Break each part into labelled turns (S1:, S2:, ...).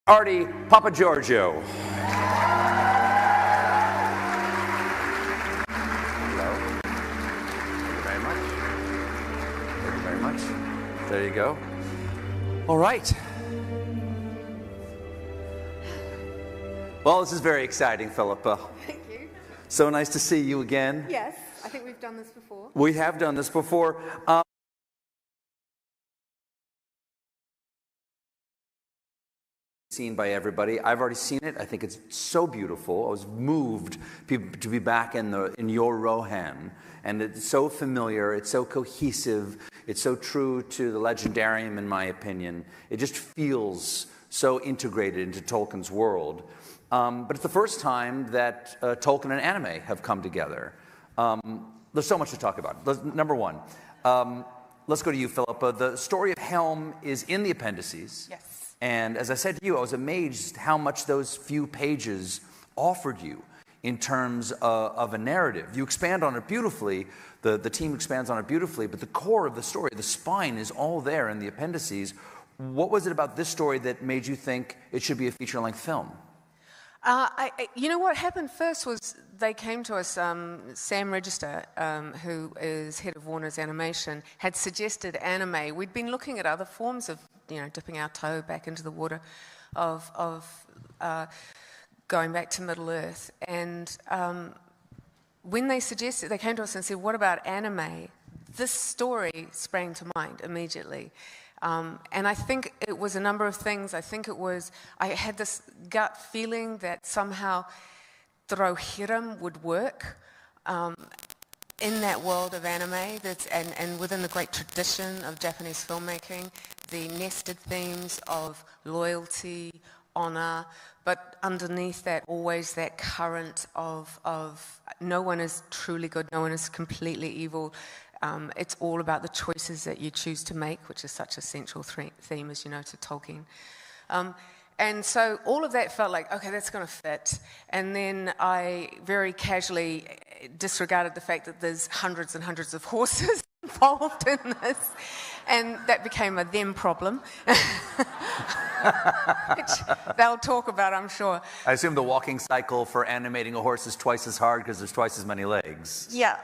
S1: Artie Papagiorgio. Hello. Thank you very much. Thank you very much. There you go. All right. Well, this is very exciting, Philippa.
S2: Thank you.
S1: So nice to see you again.
S2: Yes, I think we've done this before.
S1: We have done this before. Seen by everybody. I've already seen it. I think it's so beautiful. I was moved to be back in your Rohan, and it's so familiar. It's so cohesive. It's so true to the legendarium, in my opinion. It just feels so integrated into Tolkien's world. But it's the first time that Tolkien and anime have come together. There's so much to talk about. Number one, let's go to you, Philippa. The story of Helm is in the appendices.
S2: Yes.
S1: And as I said to you, I was amazed how much those few pages offered you in terms of a narrative. You expand on it beautifully, the team expands on it beautifully, but the core of the story, the spine, is all there in the appendices. What was it about this story that made you think it should be a feature-length film?
S2: You know, what happened first was they came to us, Sam Register, who is head of Warner's Animation, had suggested anime. We'd been looking at other forms of, dipping our toe back into the water of going back to Middle Earth. And when they came to us and said, what about anime? This story sprang to mind immediately. And I think it was a number of things. I had this gut feeling that somehow the Rohirrim would work in that world of anime and within the great tradition of Japanese filmmaking, the nested themes of loyalty, honor, but underneath that always that current of no one is truly good, no one is completely evil. It's all about the choices that you choose to make, which is such a central theme, as you know, to Tolkien. And so all of that felt like, okay, that's going to fit. And then I very casually disregarded the fact that there's hundreds and hundreds of horses involved in this. And that became a them problem, which they'll talk about, I'm sure.
S1: I assume the walking cycle for animating a horse is twice as hard because there's twice as many legs.
S2: Yeah.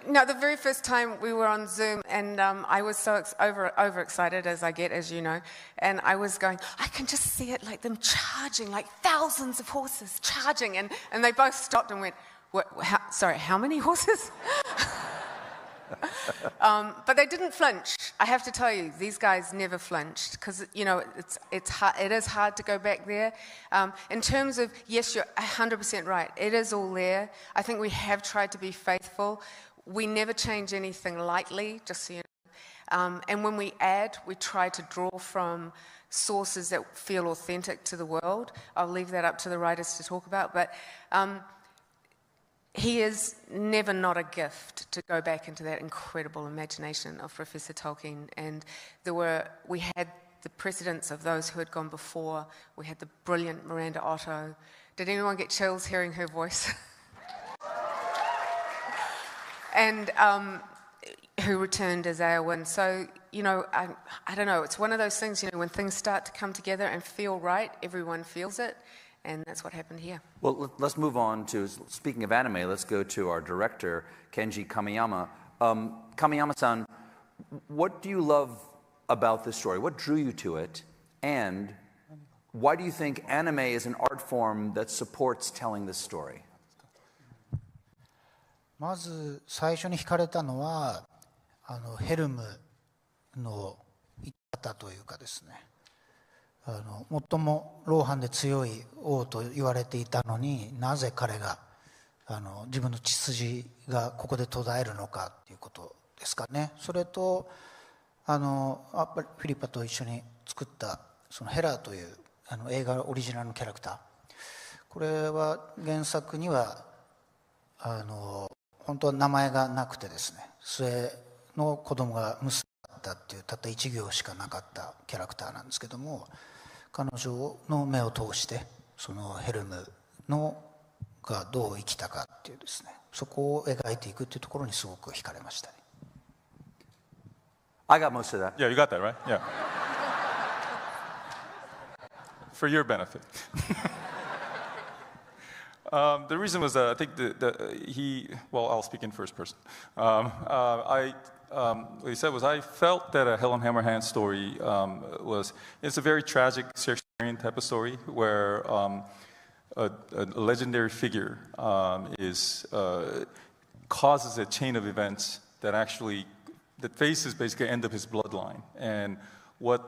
S2: No, the very first time we were on Zoom, and I was so overexcited, as I get, as you know, and I was going, I can just see it, like them charging, like thousands of horses charging, and they both stopped and went, how many horses? But they didn't flinch. I have to tell you, these guys never flinched because, it is hard to go back there. In terms of, yes, you're 100% right. It is all there. I think we have tried to be faithful. We never change anything lightly, just so you know. And when we add, we try to draw from sources that feel authentic to the world. I'll leave that up to the writers to talk about. But he is never not a gift to go back into that incredible imagination of Professor Tolkien. And we had the precedents of those who had gone before. We had the brilliant Miranda Otto. Did anyone get chills hearing her voice? And who returned as Eowyn. So, I don't know, it's one of those things, when things start to come together and feel right, everyone feels it, and that's what happened here.
S1: Well, let's move on to, speaking of anime, let's go to our director, Kenji Kamiyama. Kamiyama-san, what do you love about this story? What drew you to it? And why do you think anime is an art form that supports telling this story?
S3: まず最初に惹かれたのはヘルムの生き方というかですね、最もローハンで強い王と言われていたのになぜ彼が自分の血筋がここで途絶えるのかっていうことですかね。それとフィリッパと一緒に作ったそのヘラーという映画オリジナルのキャラクター、これは原作には本当は名前がなくてですね、末の子供が娘だったっていうたった一行しかなかったキャラクターなんですけども、彼女の目を通してそのヘルムがどう生きたかっていうですね、そこを描いていくっていうところにすごく惹かれましたね。
S1: I got most of that.
S4: Yeah, you got that, right? Yeah. for your benefit. The reason was I think well, I'll speak in first person. What he said was, I felt that a Hell on Hammerhand story it's a very tragic Shakespearean type of story where a legendary figure causes a chain of events that faces basically end of his bloodline, and what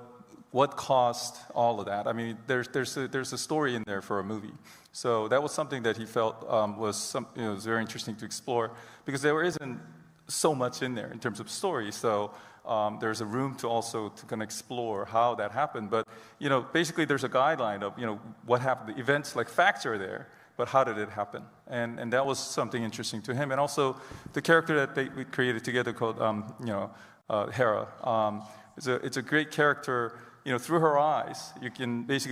S4: caused all of that. I mean, there's a story in there for a movie. So that was something that he felt was very interesting to explore, because there isn't so much in there in terms of story. So there's a room to kind of explore how that happened. But basically there's a guideline of what happened. The events, like facts, are there, but how did it happen? And that was something interesting to him. And also the character that we created together called Hera. It's a great character. Through her eyes,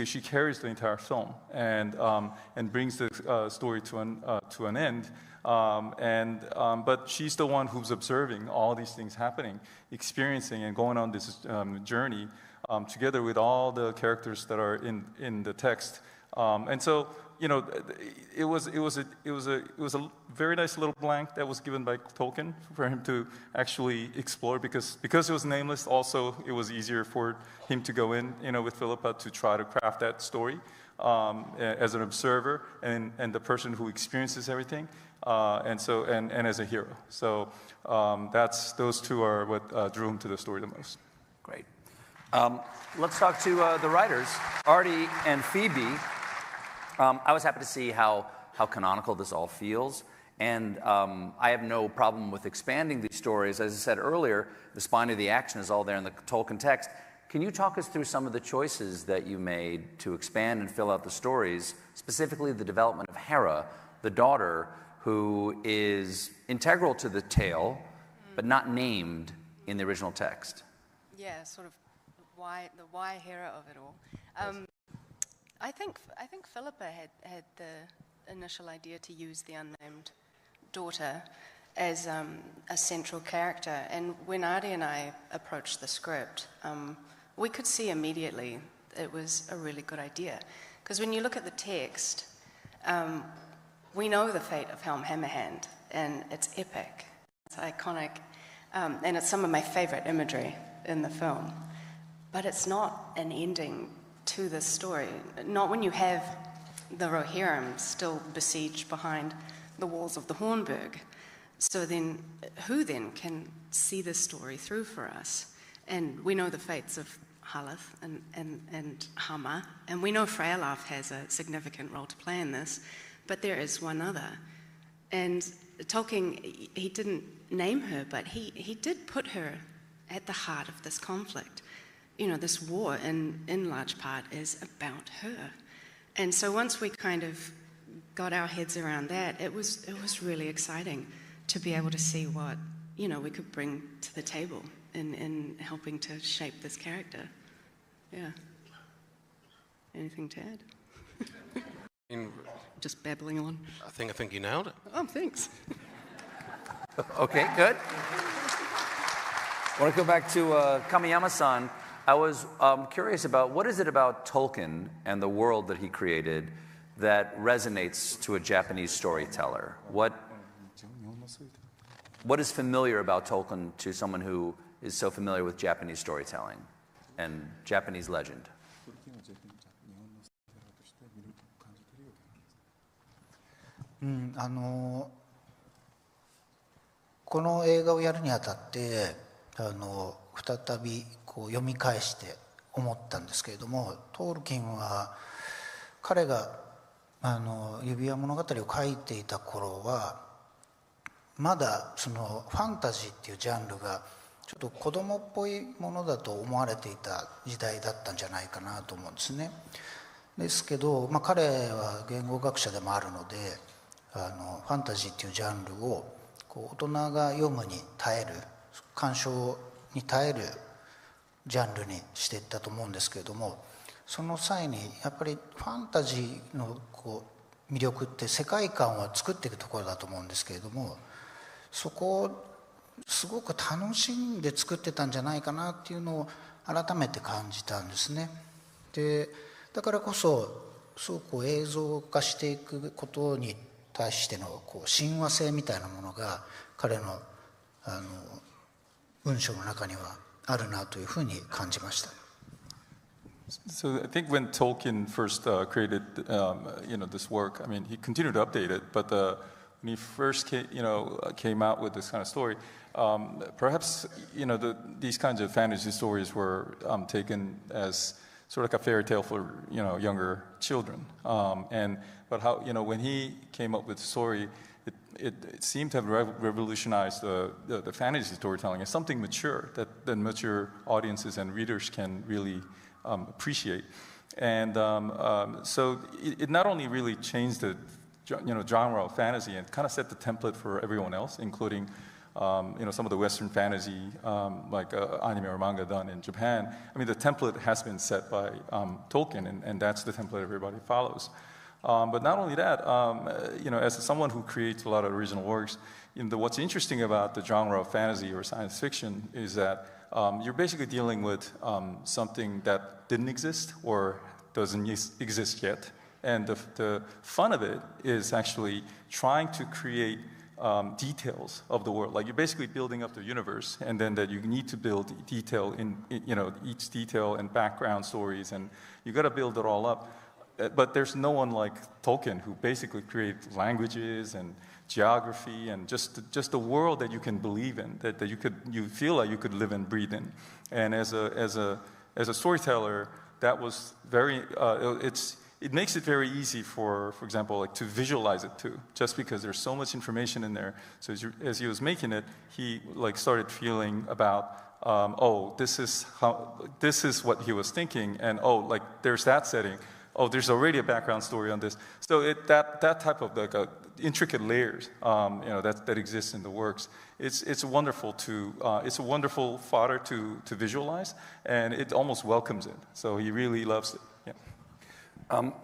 S4: she carries the entire film and brings the story to an end. But she's the one who's observing all these things happening, experiencing and going on this journey together with all the characters that are in the text. And so, it was a very nice little blank that was given by Tolkien for him to actually explore, because it was nameless. Also, it was easier for him to go in, with Philippa, to try to craft that story as an observer and the person who experiences everything, and as a hero. So those two are what drew him to the story the most.
S1: Great. Let's talk to the writers, Artie and Phoebe. I was happy to see how canonical this all feels, and I have no problem with expanding these stories. As I said earlier, the spine of the action is all there in the Tolkien text. Can you talk us through some of the choices that you made to expand and fill out the stories, specifically the development of Hera, the daughter, who is integral to the tale, but not named in the original text?
S5: Yeah, sort of the why Hera of it all. I think Philippa had the initial idea to use the unnamed daughter as a central character, and when Artie and I approached the script, we could see immediately it was a really good idea, because when you look at the text, we know the fate of Helm Hammerhand, and it's epic, it's iconic, and it's some of my favorite imagery in the film, but it's not an ending to this story, not when you have the Rohirrim still besieged behind the walls of the Hornburg. So then, who then can see this story through for us? And we know the fates of Haleth and Hama, and we know Freyalaf has a significant role to play in this, but there is one other. And Tolkien, he didn't name her, but he did put her at the heart of this conflict. This war, in large part, is about her. And so once we kind of got our heads around that, it was really exciting to be able to see what, we could bring to the table in helping to shape this character. Yeah. Anything to add? Just babbling on.
S6: I think you nailed it.
S5: Oh, thanks.
S1: Okay, good. I want to go back to Kamiyama-san. I was curious about what is it about Tolkien and the world that he created that resonates to a Japanese storyteller? What is familiar about Tolkien to someone who is so familiar with Japanese storytelling and Japanese legend?
S3: Mm, この映画をやるにあたって再び読み返して思ったんですけれども、トールキンは彼が指輪物語を書いていた頃はまだそのファンタジーっていうジャンルがちょっと子供っぽいものだと思われていた時代だったんじゃないかなと思うんですね。ですけど、彼は言語学者でもあるのでファンタジーっていうジャンルを大人が読むに耐える、鑑賞に耐えるジャンルにしていったと思うんですけれども、その際にやっぱりファンタジーの魅力って世界観を作っていくところだと思うんですけれども、そこをすごく楽しんで作ってたんじゃないかなっていうのを改めて感じたんですね。でだからこそすごくこう映像化していくことに対してのこう親和性みたいなものが彼の文章の中にはあるなというふうに感じました。
S4: So I think when Tolkien first created, this work, I mean, he continued to update it, but when he first came out with this kind of story, perhaps these kinds of fantasy stories were taken as sort of like a fairy tale for younger children. But how when he came up with the story, it seemed to have revolutionized the fantasy storytelling as something mature that the mature audiences and readers can really appreciate. And so it not only really changed the genre of fantasy and kind of set the template for everyone else, including some of the Western fantasy like anime or manga done in Japan. I mean, the template has been set by Tolkien, and that's the template everybody follows. But not only that, as someone who creates a lot of original works, what's interesting about the genre of fantasy or science fiction is that you're basically dealing with something that didn't exist or doesn't exist yet. And the fun of it is actually trying to create details of the world. Like you're basically building up the universe, and then that you need to build detail in each detail and background stories, and you got to build it all up. But there's no one like Tolkien who basically creates languages and geography and just the world that you can believe in, that you feel like you could live and breathe in. And as a storyteller, that was very it makes it very easy for example, like to visualize it too, just because there's so much information in there. So as he was making it, he like started feeling about this is what he was thinking, and like there's that setting. Oh, there's already a background story on this. So that type of like intricate layers, that exists in the works. It's wonderful it's a wonderful fodder to visualize, and it almost welcomes it. So he really loves it. Yeah.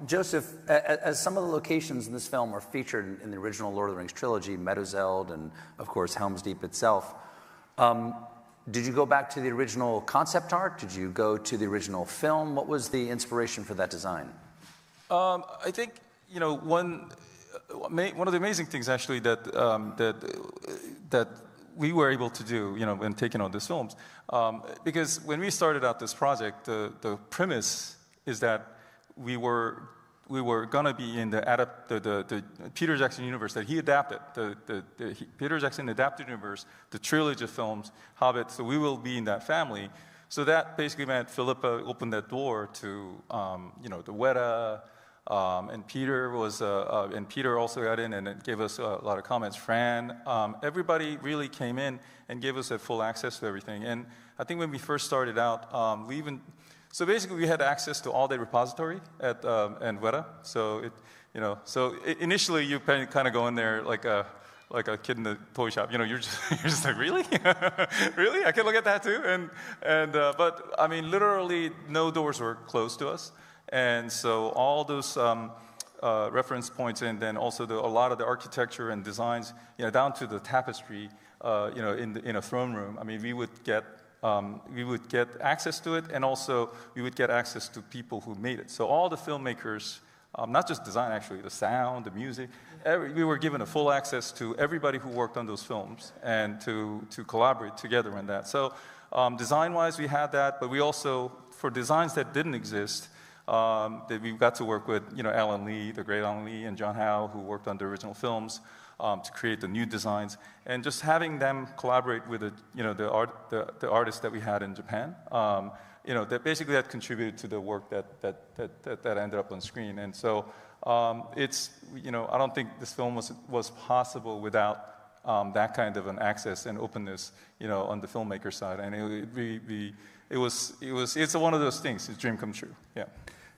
S1: Joseph, as some of the locations in this film are featured in the original Lord of the Rings trilogy, Meadowseld and of course Helm's Deep itself, did you go back to the original concept art? Did you go to the original film? What was the inspiration for that design?
S4: I think one of the amazing things actually that we were able to do when taking on these films, because when we started out this project, the premise is that we were gonna be in the Peter Jackson universe that he adapted. Peter Jackson adapted universe, the trilogy of films, Hobbit. So we will be in that family. So that basically meant Philippa opened that door to the Weta, and Peter also got in and it gave us a lot of comments. Fran, everybody really came in and gave us that full access to everything. And I think when we first started out, so basically we had access to all the repository at and Weta. So initially you kind of go in there like a kid in the toy shop. You're just like, really? Really? I can look at that too? But I mean, literally no doors were closed to us. And so all those reference points, and then also a lot of the architecture and designs, down to the tapestry, in a throne room. I mean, we would get access to it, and also we would get access to people who made it. So all the filmmakers, not just design actually, the sound, the music, we were given a full access to everybody who worked on those films and to collaborate together on that. So design-wise, we had that, but we also, for designs that didn't exist, that we got to work with, Alan Lee, the great Alan Lee, and John Howe, who worked on the original films, to create the new designs, and just having them collaborate with the artists that we had in Japan, that basically that contributed to the work that ended up on screen. And so it's I don't think this film was possible without that kind of an access and openness, on the filmmaker side, and it's one of those things. It's a dream come true. Yeah.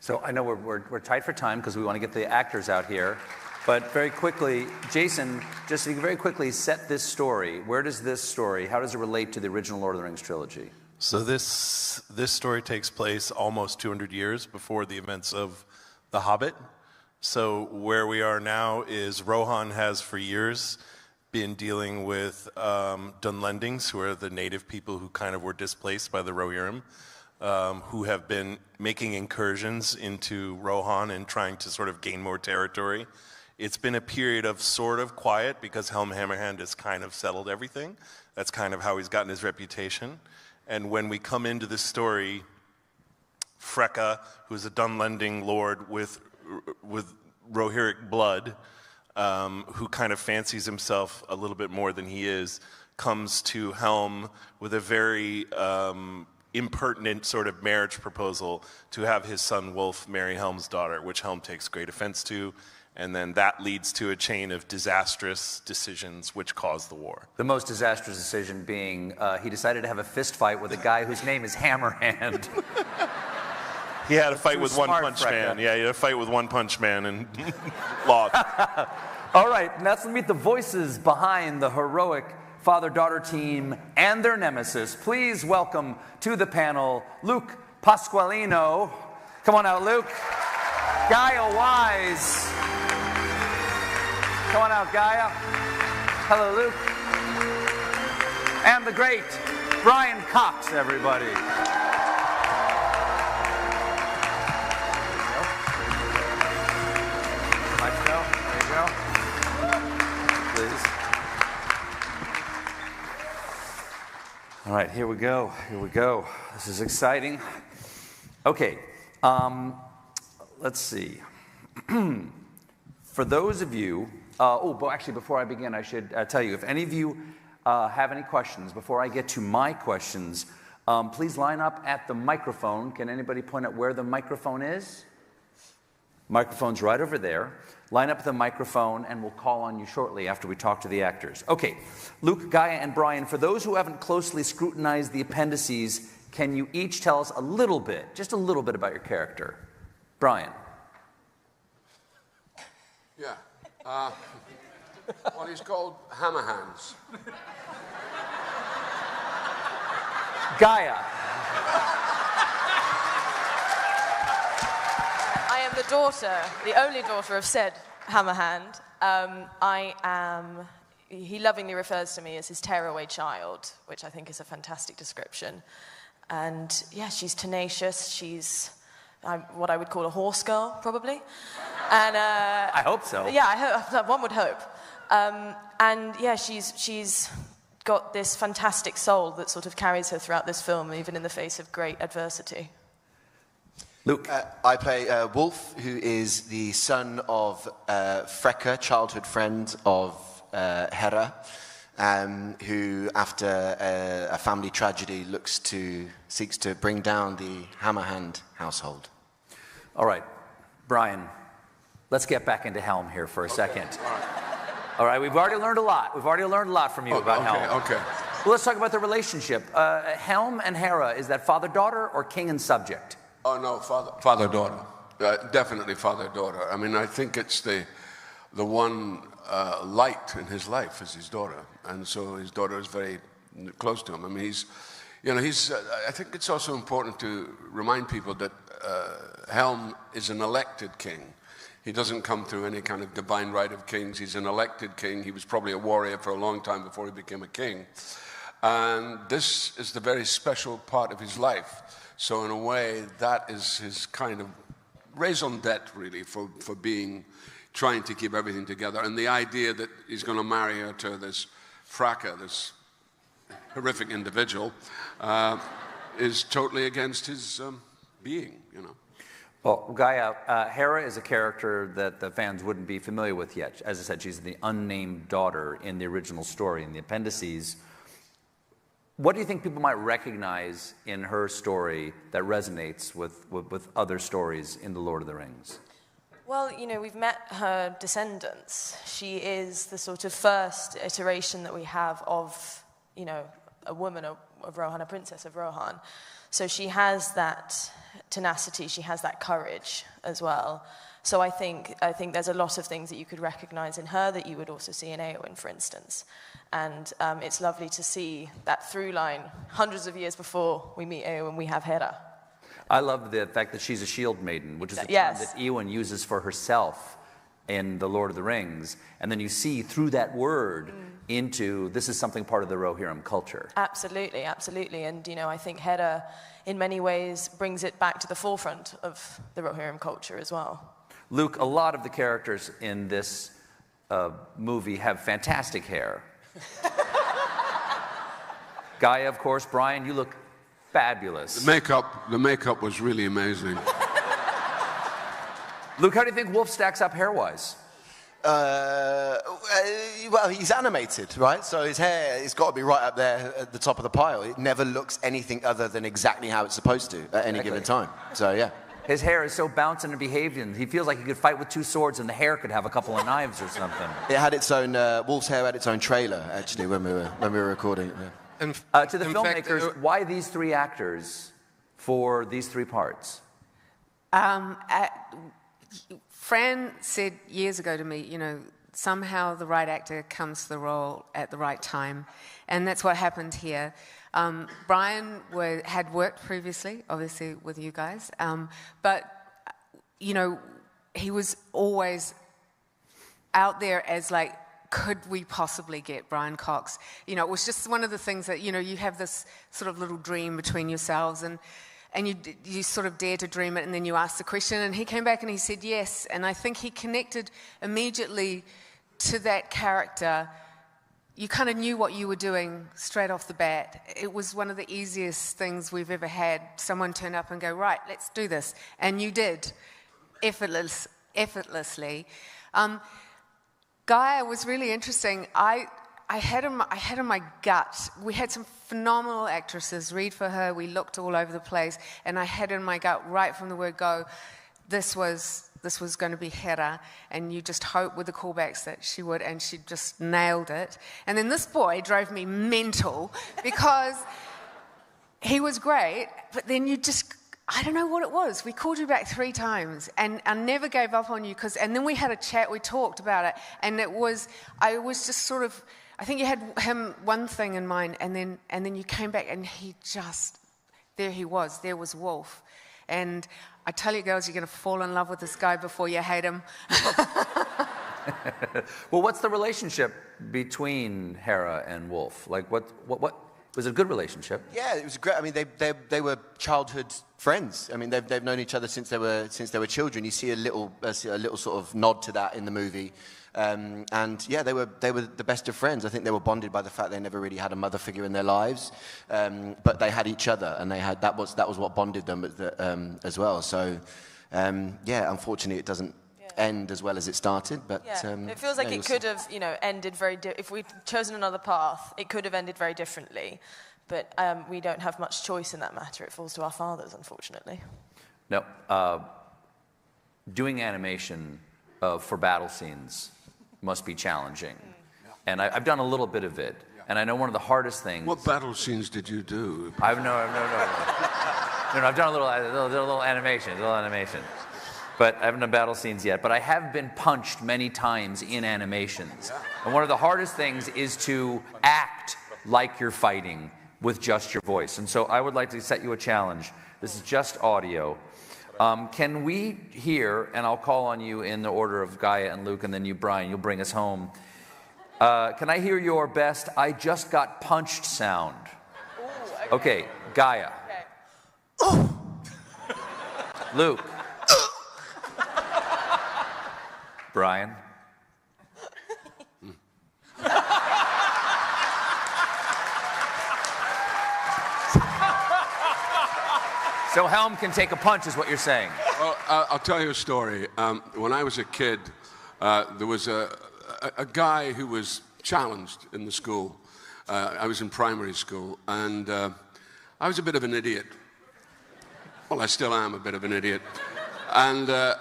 S1: So I know we're tight for time because we want to get the actors out here. But very quickly, Jason, just to very quickly set this story. Where does this story, how does it relate to the original Lord of the Rings trilogy?
S6: So this story takes place almost 200 years before the events of The Hobbit. So where we are now is Rohan has for years been dealing with Dunlendings, who are the native people who kind of were displaced by the Rohirrim. who have been making incursions into Rohan and trying to sort of gain more territory. It's been a period of sort of quiet because Helm Hammerhand has kind of settled everything. That's kind of how he's gotten his reputation. And when we come into this story, Freka, who's a Dunlending lord with Rohirric blood, who kind of fancies himself a little bit more than he is, comes to Helm with a very impertinent sort of marriage proposal to have his son Wolf marry Helm's daughter, which Helm takes great offense to. And then that leads to a chain of disastrous decisions which cause the war. The most disastrous decision being he decided to have a fist fight with a guy whose name is Hammerhand. He had a fight with One Punch Man. Yeah, he had a fight with One Punch Man and lost. All right, now let's meet the voices behind the heroic father-daughter team and their nemesis. Please welcome to the panel Luke Pasqualino. Come on out, Luke. Gaia Wise. Come on out, Gaia. Hello, Luke. And the great Brian Cox, everybody. There you go. Please. All right, here we go. Here we go. This is exciting. Okay. Let's see. For those of you, but actually before I begin, I should tell you, if any of you have any questions, before I get to my questions, please line up at the microphone. Can anybody point out where the microphone is? Microphone's right over there. Line up at the microphone and we'll call on you shortly after we talk to the actors. Okay, Luke, Gaia, and Brian, for those who haven't closely scrutinized the appendices, can you each tell us a little bit, just a little bit about your character? Brian.
S7: Yeah. Well, he's called Hammerhands.
S1: Gaia.
S8: I am the daughter, the only daughter of said Hammerhand. He lovingly refers to me as his tearaway child, which I think is a fantastic description. And yeah, she's tenacious, she's what I would call a horse girl, probably. And
S1: I hope so.
S8: Yeah, I hope, one would hope. And yeah, she's got this fantastic soul that sort of carries her throughout this film, even in the face of great adversity.
S1: Luke.
S9: I play Wolf, who is the son of Freka, childhood friend of Hera, who, after a family tragedy, seeks to bring down the Hammerhand household.
S1: All right, Brian, let's get back into Helm here for a second. All right, we've already learned a lot. We've already learned a lot from you about Helm.
S7: Okay.
S1: Well, let's talk about the relationship. Helm and Hera, is that father-daughter or king and subject?
S7: Oh, no, father-daughter. Definitely father-daughter. I mean, I think it's the one light in his life is his daughter. And so his daughter is very close to him. I mean, I think it's also important to remind people that Helm is an elected king. He doesn't come through any kind of divine right of kings. He's an elected king. He was probably a warrior for a long time before he became a king. And this is the very special part of his life. So in a way, that is his kind of raison d'etre, really, for trying to keep everything together. And the idea that he's going to marry her to this Freka, this horrific individual, is totally against his being, you know.
S1: Well, Gaia, Hera is a character that the fans wouldn't be familiar with yet. As I said, she's the unnamed daughter in the original story, in the appendices. What do you think people might recognize in her story that resonates with other stories in The Lord of the Rings?
S8: Well, you know, we've met her descendants. She is the sort of first iteration that we have of, you know, a woman of Rohan, a princess of Rohan. So she has that tenacity, she has that courage as well. So I think there's a lot of things that you could recognize in her that you would also see in Éowyn, for instance. And it's lovely to see that through line. Hundreds of years before we meet Éowyn, we have Hera.
S1: I love the fact that she's a shield maiden, which is a term that Éowyn uses for herself in The Lord of the Rings, and then you see through that word into this is something part of the Rohirrim culture.
S8: Absolutely, absolutely. And, I think Hera, in many ways, brings it back to the forefront of the Rohirrim culture as well.
S1: Luke, a lot of the characters in this movie have fantastic hair. Gaia, of course. Brian, you look fabulous.
S7: The makeup was really amazing.
S1: Luke, how do you think Wolf stacks up hair-wise?
S9: Well, he's animated, right? So his hair has got to be right up there at the top of the pile. It never looks anything other than exactly how it's supposed to at any given time. So, yeah.
S1: His hair is so bouncing and behaving. He feels like he could fight with two swords and the hair could have a couple of knives or something.
S9: It had its own, Wolf's hair had its own trailer, actually, when we were recording it.
S1: Yeah. To the filmmakers, why these three actors for these three parts?
S2: Fran said years ago to me, somehow the right actor comes to the role at the right time. And that's what happened here. Brian had worked previously, obviously, with you guys. But, he was always out there as like, could we possibly get Brian Cox? It was just one of the things that, you have this sort of little dream between yourselves and you sort of dare to dream it, and then you ask the question, and he came back and he said yes. And I think he connected immediately to that character. You kind of knew what you were doing straight off the bat. It was one of the easiest things we've ever had. Someone turn up and go, right, let's do this. And you did, effortlessly. Gaia was really interesting. I had in my gut, we had some phenomenal actresses read for her, we looked all over the place, and I had in my gut right from the word go, this was going to be Hera, and you just hope with the callbacks that she would, and she just nailed it. And then this boy drove me mental because he was great, but then you just, I don't know what it was. We called you back 3 times, and I never gave up on you, and then we had a chat, we talked about it, and I was just sort of, I think you had him one thing in mind, and then you came back, and there was Wolf. And I tell you, girls, you're going to fall in love with this guy before you hate him.
S1: Well, what's the relationship between Hera and Wolf? Like, what was it a good relationship?
S9: Yeah, it was great. I mean, they were childhood friends. I mean, they've known each other since they were children. You see a little sort of nod to that in the movie. And yeah, they were the best of friends. I think they were bonded by the fact they never really had a mother figure in their lives, but they had each other, and that was what bonded them as well. So yeah, unfortunately, it doesn't end as well as it started. But
S8: it feels like it could have ended very. If we'd chosen another path, it could have ended very differently. But we don't have much choice in that matter. It falls to our fathers, unfortunately.
S1: No, doing animation for battle scenes must be challenging. And I've done a little bit of it. And I know one of the hardest things...
S7: What battle scenes did you do?
S1: I've done a little animation, But I haven't done battle scenes yet. But I have been punched many times in animations. And one of the hardest things is to act like you're fighting with just your voice. And so I would like to set you a challenge. This is just audio. Can we hear, and I'll call on you in the order of Gaia and Luke, and then you, Brian, you'll bring us home. Can I hear your best "I just got punched" sound? Ooh, okay, Gaia. Okay. Luke. Brian. So Helm can take a punch, is what you're saying.
S7: Well, I'll tell you a story. When I was a kid, there was a guy who was challenged in the school. I was in primary school, and I was a bit of an idiot. Well, I still am a bit of an idiot. And the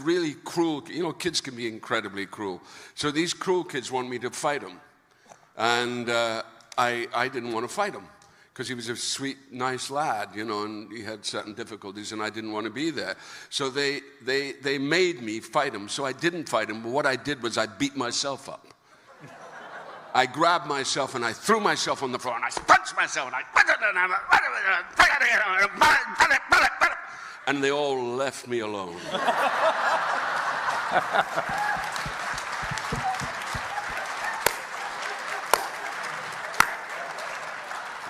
S7: really cruel, kids can be incredibly cruel. So these cruel kids wanted me to fight him. And I didn't want to fight him, because he was a sweet, nice lad, and he had certain difficulties, and I didn't want to be there. So they made me fight him, so I didn't fight him, but what I did was I beat myself up. I grabbed myself, and I threw myself on the floor, and I punched myself, and they all left me alone.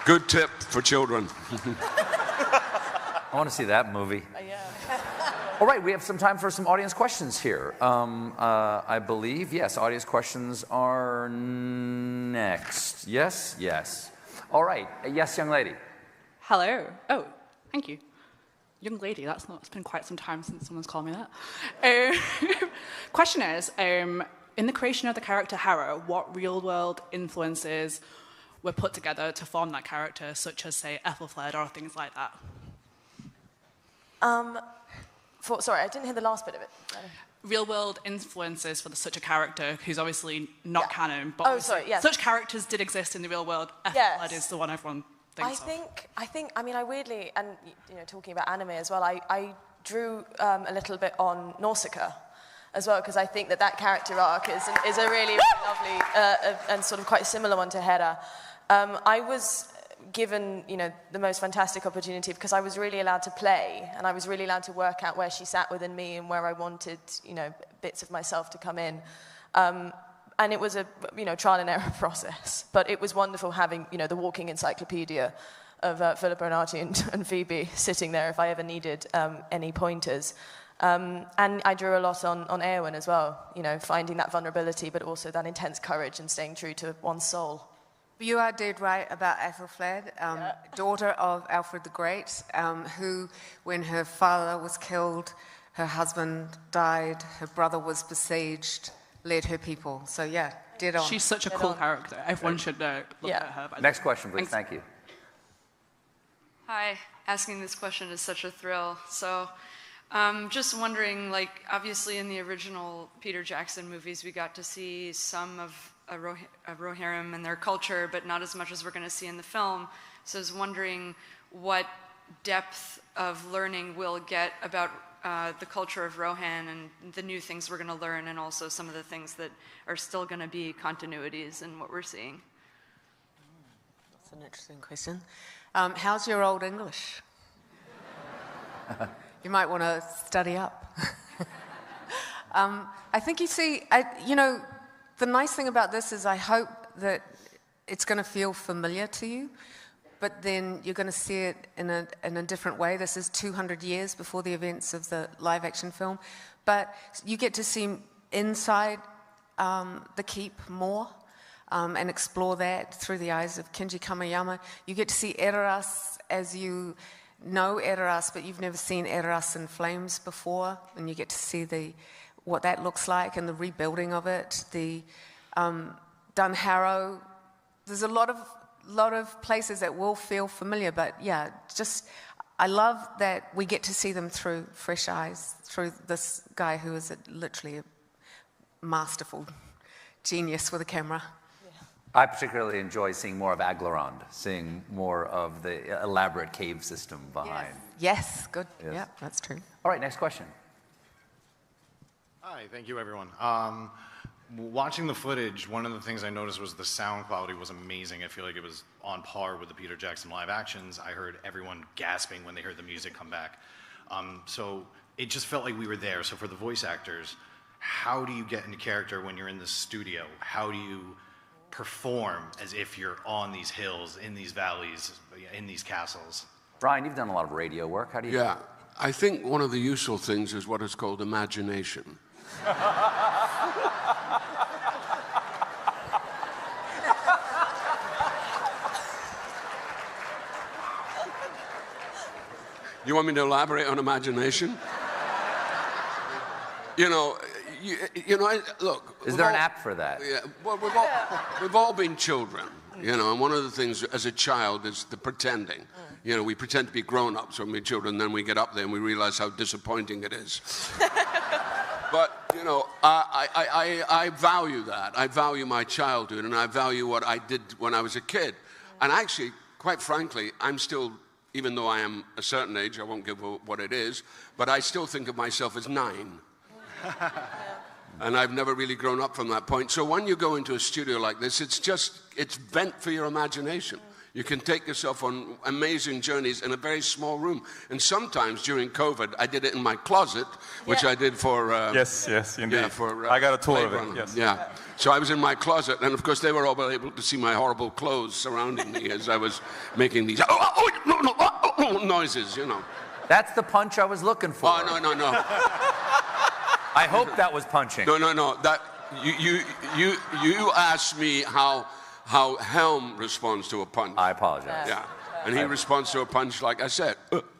S7: Good tip for children.
S1: I want to see that movie.
S8: Yeah.
S1: All right, we have some time for some audience questions here. I believe, yes, audience questions are next. Yes? Yes. All right. Yes, young lady.
S10: Hello. Oh, thank you. Young lady, it's been quite some time since someone's called me that. Question is, in the creation of the character Harrow, what real-world influences were put together to form that character, such as, say, Ethelflaed or things like that?
S8: Sorry, I didn't hear the last bit of it.
S10: Real-world influences for such a character who's obviously not canon, but
S8: yes.
S10: such characters did exist in the real world. Ethelflaed is the one everyone thinks of.
S8: I mean, I weirdly, and talking about anime as well, I drew a little bit on Nausicaa as well, because I think that character arc is a really, really lovely and sort of quite similar one to Hera. I was given, the most fantastic opportunity because I was really allowed to play, and I was really allowed to work out where she sat within me and where I wanted, bits of myself to come in. And it was a, trial and error process, but it was wonderful having, the walking encyclopedia of Philippa and Archie and Phoebe sitting there if I ever needed any pointers. And I drew a lot on Eowyn as well, finding that vulnerability, but also that intense courage and staying true to one's soul.
S2: You are dead right about Ethelflaed, daughter of Alfred the Great, who, when her father was killed, her husband died, her brother was besieged, led her people. So yeah, dead on.
S10: She's such a cool character. Everyone should look at her.
S1: Next question, please. Thank you.
S11: Hi. Asking this question is such a thrill. So just wondering, obviously in the original Peter Jackson movies, we got to see some of Rohirrim and their culture, but not as much as we're going to see in the film. So I was wondering what depth of learning we'll get about the culture of Rohan and the new things we're going to learn, and also some of the things that are still going to be continuities in what we're seeing.
S2: That's an interesting question. How's your old English? You might want to study up. I think you see, the nice thing about this is I hope that it's going to feel familiar to you, but then you're going to see it in a different way. This is 200 years before the events of the live-action film, but you get to see inside the keep more and explore that through the eyes of Kenji Kamiyama. You get to see Edoras as you know Edoras, but you've never seen Edoras in flames before, and you get to see what that looks like and the rebuilding of it. The Dun Harrow, there's a lot of places that will feel familiar, but yeah, I love that we get to see them through fresh eyes, through this guy who is literally a masterful genius with a camera.
S1: I particularly enjoy seeing more of Aglarond, seeing more of the elaborate cave system behind.
S2: Yes, good.
S1: Yes.
S2: Yeah, that's true.
S1: All right, next question.
S12: Hi, thank you, everyone. Watching the footage, one of the things I noticed was the sound quality was amazing. I feel like it was on par with the Peter Jackson live actions. I heard everyone gasping when they heard the music come back. So it just felt like we were there. So for the voice actors, how do you get into character when you're in the studio? How do you perform as if you're on these hills, in these valleys, in these castles?
S1: Brian, you've done a lot of radio work. How do you...
S7: Yeah, I think one of the useful things is what is called imagination. You want me to elaborate on imagination? Look.
S1: Is there an app for that?
S7: Yeah, well, we've all been children, and one of the things as a child is the pretending. We pretend to be grown-ups when we're children, then we get up there and we realize how disappointing it is. But, I value that. I value my childhood, and I value what I did when I was a kid. And actually, quite frankly, I'm still, even though I am a certain age, I won't give what it is, but I still think of myself as 9. And I've never really grown up from that point. So when you go into a studio like this, it's vent for your imagination. You can take yourself on amazing journeys in a very small room. And sometimes during COVID, I did it in my closet, which I did for...
S4: yes, indeed.
S7: Yeah, for,
S4: I got a tour of
S7: Blade
S4: it,
S7: Runner.
S4: yes.
S7: Yeah. So I was in my closet, and of course they were all able to see my horrible clothes surrounding me as I was making these noises, you know.
S1: That's the punch I was looking for.
S7: Oh, no.
S1: I hope that was punching.
S7: No. That you asked me how Helm responds to a punch.
S1: I apologize.
S7: Yeah, and he responds to a punch like I said.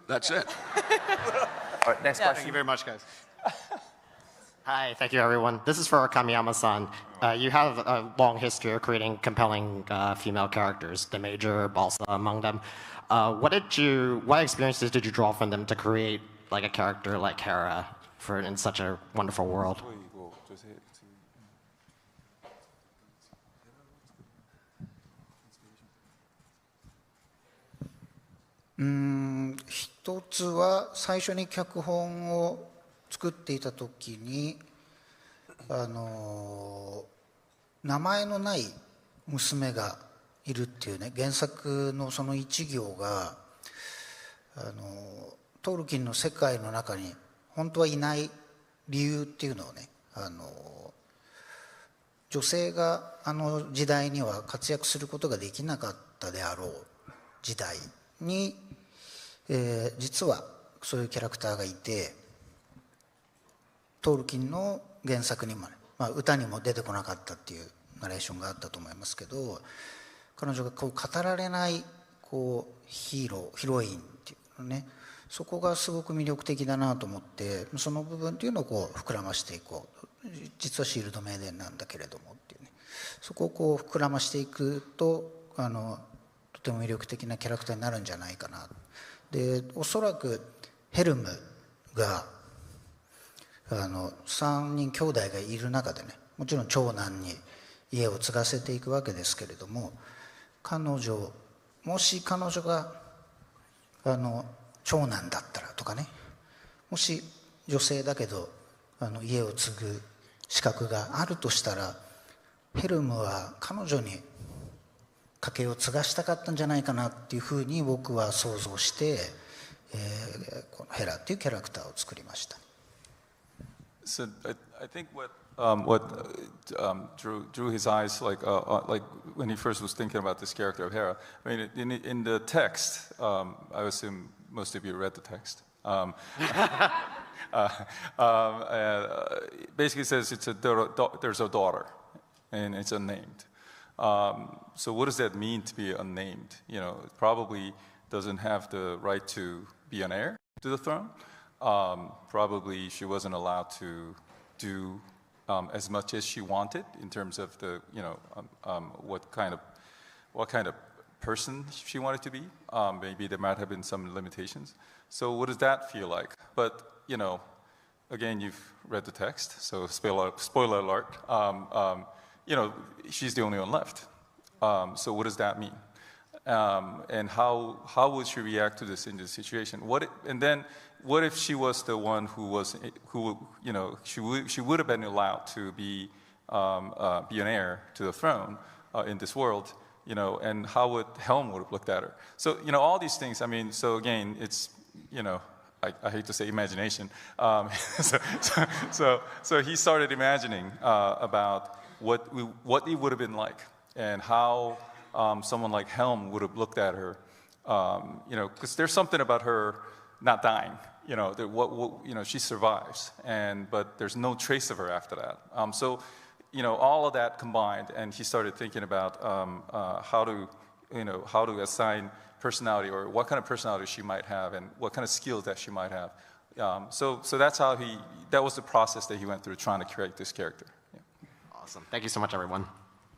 S7: That's it.
S1: All right, next question.
S12: Thank you very much, guys.
S13: Hi, thank you, everyone. This is for Kamiyama-san. You have a long history of creating compelling female characters, the Major, Balsa among them. What experiences did you draw from them to create like a character like Hera in such a wonderful world?
S3: 一つは最初に脚本を作っていた時に名前のない娘がいるっていうね、原作のその一行がトールキンの世界の中に本当はいない理由っていうのをね、女性があの時代には活躍することができなかったであろう時代に、実はそういうキャラクターがいて、トールキンの原作にもね、歌にも出てこなかったっていうナレーションがあったと思いますけど、彼女がこう語られないヒロインっていうのね、そこがすごく魅力的だなと思って、その部分っていうのを膨らましていこう。実はシールドメイデンなんだけれどもっていうね、そこを膨らましていくととても魅力的なキャラクターになるんじゃないかな。でおそらくヘルムが3人兄弟がいる中でね、もちろん長男に家を継がせていくわけですけれども、もし彼女が長男だったらとかね、もし女性だけど家を継ぐ資格があるとしたら、ヘルムは彼女に家計を継がしたかったんじゃないかなっていうふうに僕は想像して、このヘラっていうキャラクターを作りました。
S4: So I think what drew his eyes, like when he first was thinking about this character of Hera. I mean, in the text, I assume most of you read the text. Basically says there's a daughter, and it's unnamed. So what does that mean to be unnamed? You know, it probably doesn't have the right to be an heir to the throne. Probably she wasn't allowed to do as much as she wanted in terms of the, what kind of person she wanted to be. Maybe there might have been some limitations. So what does that feel like? But again, you've read the text, so spoiler alert. She's the only one left. So what does that mean? And how would she react to this in this situation? What if she was the one she would have been allowed to be an heir to the throne in this world, and how would Helm would have looked at her? So all these things. I mean, so again, it's I hate to say imagination. So he started imagining about what it would have been like, and how someone like Helm would have looked at her. Because there's something about her not dying. She survives, but there's no trace of her after that. So all of that combined, and he started thinking about how to assign personality, or what kind of personality she might have, and what kind of skills that she might have. So that's how that was the process that he went through trying to create this character. Yeah.
S13: Awesome. Thank you so much, everyone.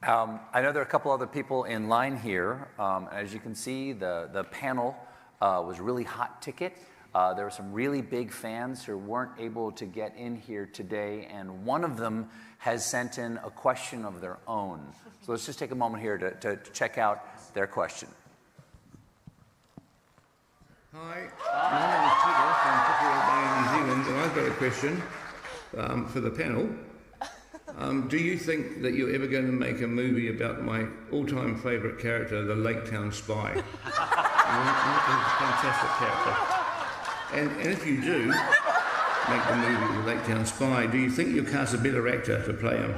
S1: I know there are a couple other people in line here. As you can see, the panel was really hot ticket. There were some really big fans who weren't able to get in here today, and one of them has sent in a question of their own. So let's just take a moment here to check out their question.
S14: Hi, my name is Peter from New Zealand, and I've got a question for the panel. Do you think that you're ever going to make a movie about my all-time favourite character, the Lake Town Spy? He's a fantastic character. And if you do make the movie The Lake Town Spy, do you think you'll cast a better actor to play him?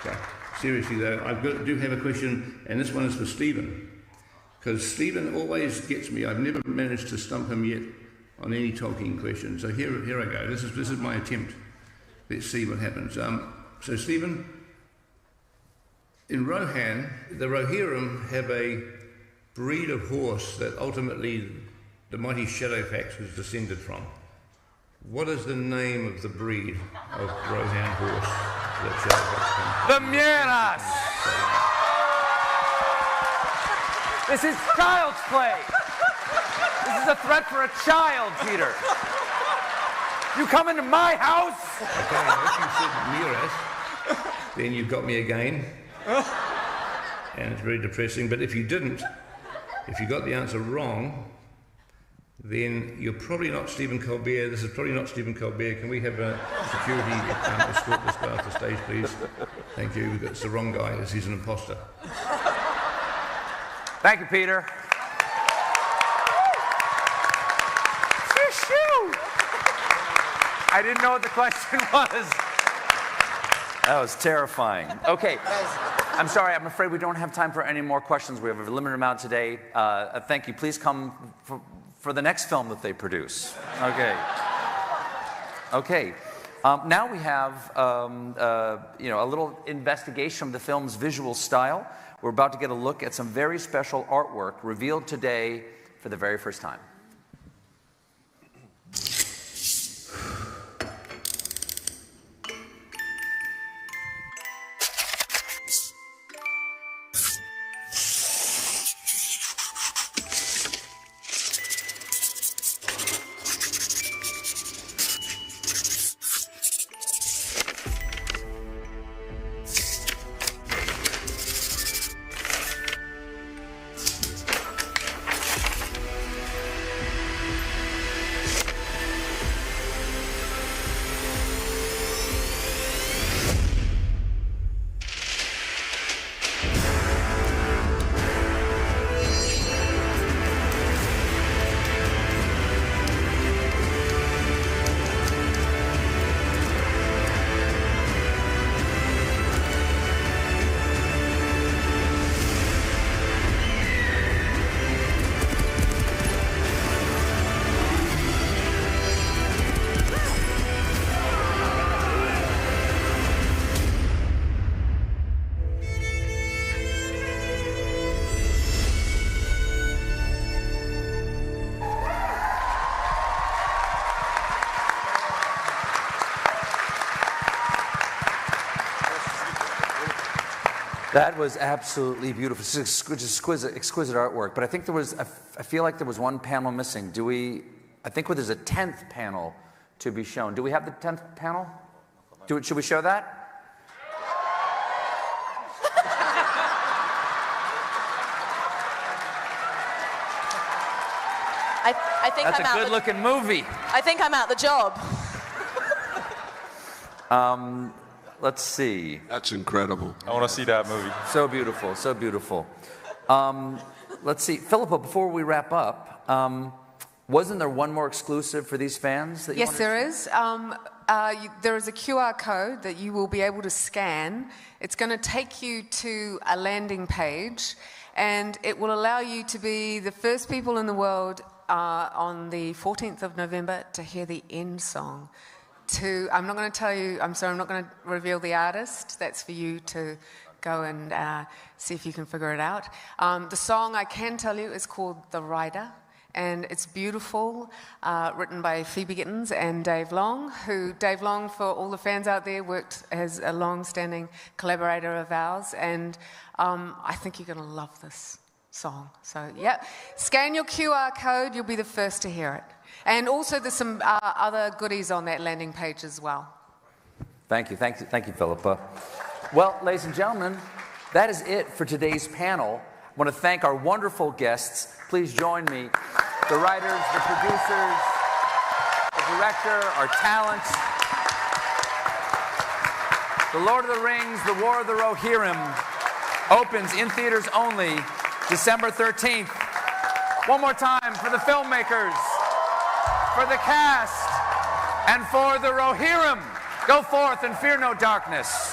S14: But, seriously though, do have a question, and this one is for Stephen. Because Stephen always gets me. I've never managed to stump him yet on any Tolkien question. So here I go. This is my attempt. Let's see what happens. So Stephen, in Rohan, the Rohirrim have a breed of horse that ultimately the mighty Shadowfax was descended from. What is the name of the breed of Rohan horse that Shadowfax comes from?
S1: The Mieras! This is child's play. This is a threat for a child, Peter. You come into my house?
S14: Okay, if you said Mieras, then you've got me again. And it's very depressing. But if you didn't, if you got the answer wrong, then you're probably not Stephen Colbert. This is probably not Stephen Colbert. Can we have a security escort this guy off the stage, please? Thank you. It's the wrong guy. He's an imposter.
S1: Thank you, Peter. I didn't know what the question was. That was terrifying. Okay, I'm sorry, I'm afraid we don't have time for any more questions. We have a limited amount today. Thank you. Please come for the next film that they produce. Okay. Okay. Now we have a little investigation of the film's visual style. We're about to get a look at some very special artwork revealed today for the very first time. That was absolutely beautiful. It's exquisite artwork. But I think I feel like there was one panel missing. I think there's a 10th panel to be shown. Do we have the 10th panel? Should we show that?
S8: I think
S1: That's a good-looking movie.
S8: I think I'm out the job.
S1: Let's see.
S7: That's incredible.
S4: I want to see that movie.
S1: So beautiful, so beautiful. Let's see. Philippa, before we wrap up, wasn't there one more exclusive for these fans? That you
S2: Yes, there is. There is a QR code that you will be able to scan. It's going to take you to a landing page, and it will allow you to be the first people in the world on the 14th of November to hear the end song. I'm not going to tell you, I'm sorry, I'm not going to reveal the artist. That's for you to go and see if you can figure it out. The song I can tell you is called The Rider, and it's beautiful, written by Phoebe Gittins and Dave Long, who, Dave Long, for all the fans out there, worked as a long-standing collaborator of ours, and I think you're going to love this song. So, yeah, scan your QR code, you'll be the first to hear it. And also there's some other goodies on that landing page as well.
S1: Thank you, Philippa. Well, ladies and gentlemen, that is it for today's panel. I want to thank our wonderful guests. Please join me. The writers, the producers, the director, our talent. The Lord of the Rings, The War of the Rohirrim opens in theaters only December 13th. One more time for the filmmakers, for the cast, and for the Rohirrim. Go forth and fear no darkness.